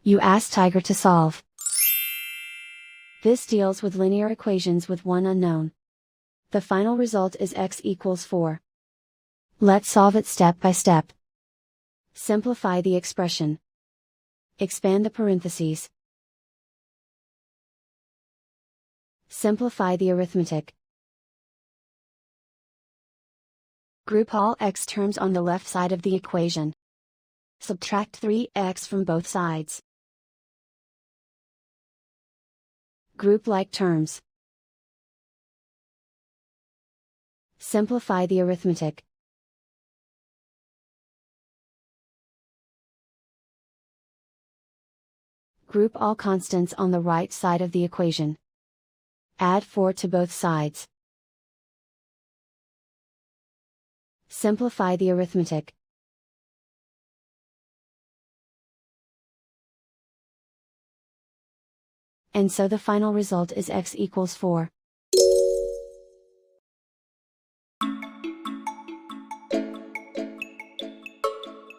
You ask Tiger to solve. This deals with linear equations with one unknown. The final result is x equals 4. Let's solve it step by step. Simplify the expression. Expand the parentheses. Simplify the arithmetic. Group all x terms on the left side of the equation. Subtract 3x from both sides. Group like terms. Simplify the arithmetic. Group all constants on the right side of the equation. Add 4 to both sides. Simplify the arithmetic. And so the final result is x equals 4.